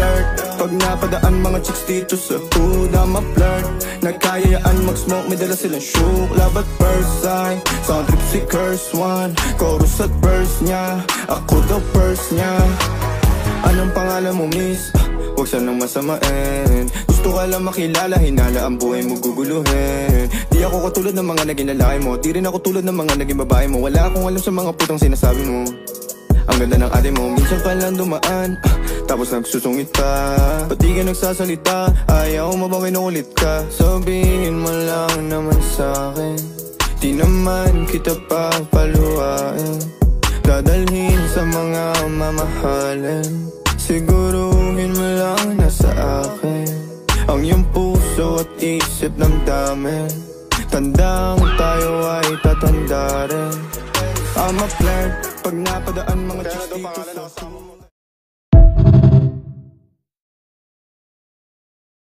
flirt pag napadaan mga chicks dito sa hood. I'm a flirt, nagkayayaan mag-smoke, may dala silang shook. Love at first sight, sound trip si curse one. Chorus at verse niya, ako daw first niya. Anong pangalan mo miss? Huwag sanang masamain. Gusto ka lang makilala, hinala ang buhay mo guguluhin. Di ako katulad ng mga naging lalaki mo, di rin ako tulad ng mga naging babae mo. Wala akong alam sa mga putang sinasabi mo. Ang ganda ng ate mo, minsan ka lang dumaan tapos nagsusungit pa. Ba't di ka nagsasalita? Ayaw mo bang kinukulit ka? Sabihin mo lang naman sa'kin, di naman kita papaluhain. Dadalhin sa mga mamahalin, siguruhin mo lang na sa akin ang iyong puso at isip ng dami. Tandang tayo ay tatanda rin. I'm a flirt pag napadaan mga chicks dito sa